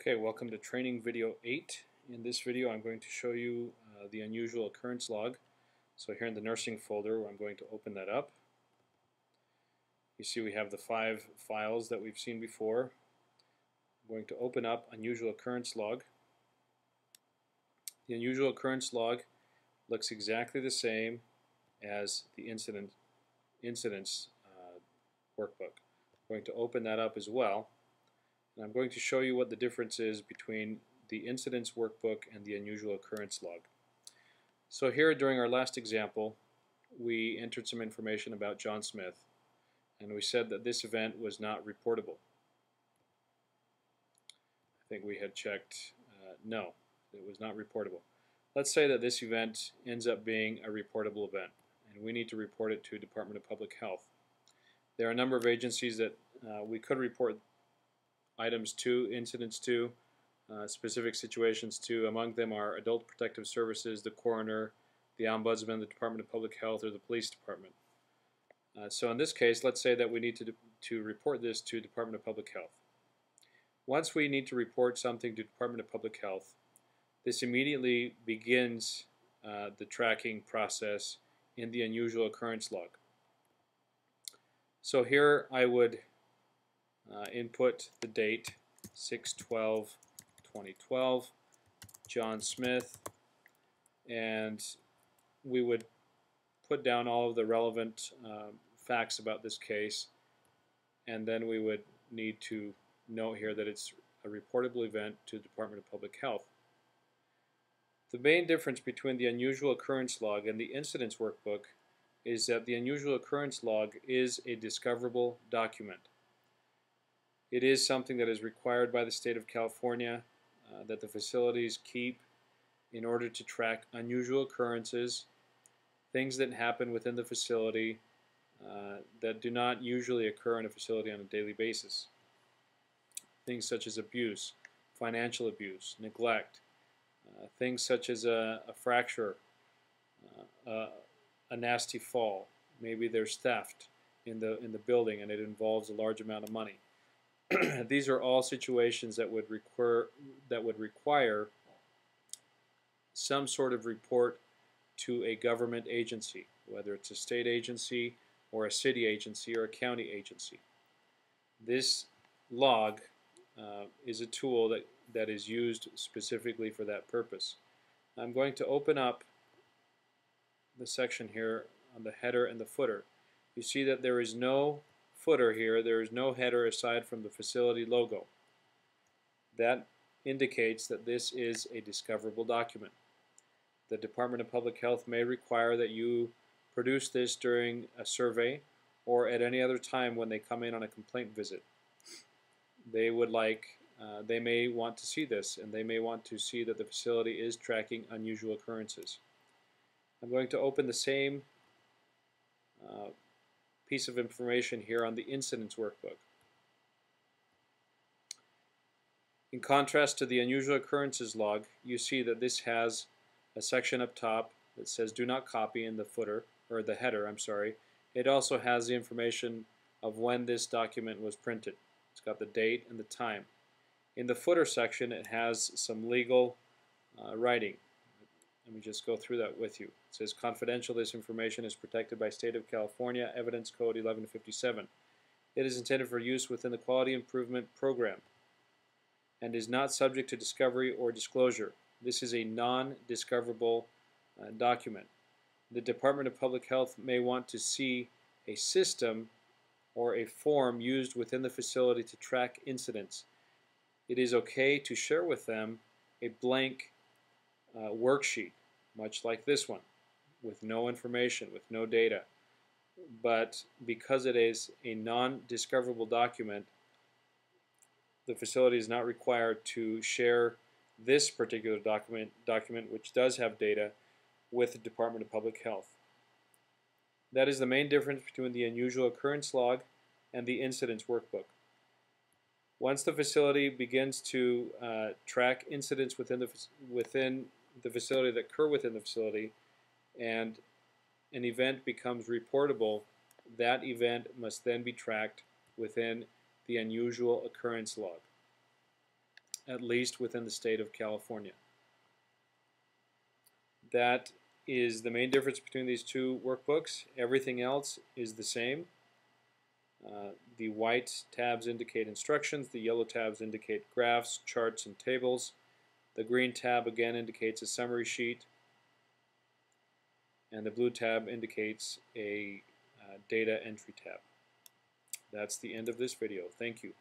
Okay, welcome to training video 8. In this video I'm going to show you the unusual occurrence log. So here in the nursing folder I'm going to open that up. You see we have the 5 files that we've seen before. I'm going to open up unusual occurrence log. The unusual occurrence log looks exactly the same as the incidents workbook. I'm going to open that up as well. And I'm going to show you what the difference is between the incidents workbook and the unusual occurrence log. So here during our last example we entered some information about John Smith and we said that this event was not reportable. I think we had checked no, it was not reportable. Let's say that this event ends up being a reportable event and we need to report it to Department of Public Health. There are a number of agencies that we could report items to, incidents to, specific situations to. Among them are Adult Protective Services, the coroner, the ombudsman, the Department of Public Health, or the police department. So in this case, let's say that we need to report this to Department of Public Health. Once we need to report something to Department of Public Health, this immediately begins the tracking process in the unusual occurrence log. So here I would input the date 6/12/2012, John Smith, and we would put down all of the relevant facts about this case, and then we would need to note here that it's a reportable event to the Department of Public Health. The main difference between the unusual occurrence log and the incidents workbook is that the unusual occurrence log is a discoverable document. It is something that is required by the state of California that the facilities keep in order to track unusual occurrences, things that happen within the facility that do not usually occur in a facility on a daily basis. Things such as abuse, financial abuse, neglect, things such as a fracture, a nasty fall, maybe there's theft in the building and it involves a large amount of money. These are all situations that would require some sort of report to a government agency, whether it's a state agency or a city agency or a county agency. This log is a tool that is used specifically for that purpose. I'm going to open up the section here on the header and the footer. You see that there is no footer here, there is no header aside from the facility logo. That indicates that this is a discoverable document. The Department of Public Health may require that you produce this during a survey or at any other time when they come in on a complaint visit. They may want to see this, and they may want to see that the facility is tracking unusual occurrences. I'm going to open the same piece of information here on the incidents workbook. In contrast to the unusual occurrences log, you see that this has a section up top that says do not copy in the footer, or the header, I'm sorry. It also has the information of when this document was printed. It's got the date and the time. In the footer section it has some legal writing. Let me just go through that with you. It says confidential, this information is protected by State of California Evidence Code 1157. It is intended for use within the Quality Improvement Program and is not subject to discovery or disclosure. This is a non-discoverable document. The Department of Public Health may want to see a system or a form used within the facility to track incidents. It is okay to share with them a blank worksheet, much like this one, with no information, with no data. But because it is a non-discoverable document, the facility is not required to share this particular document which does have data, with the Department of Public Health. That is the main difference between the unusual occurrence log and the incidents workbook. Once the facility begins to track incidents within the facility that occur within the facility, and an event becomes reportable, that event must then be tracked within the unusual occurrence log. at least within the state of California. That is the main difference between these two workbooks. Everything else is the same. The white tabs indicate instructions, the yellow tabs indicate graphs, charts, and tables. The green tab again indicates a summary sheet, and the blue tab indicates a data entry tab. That's the end of this video. Thank you.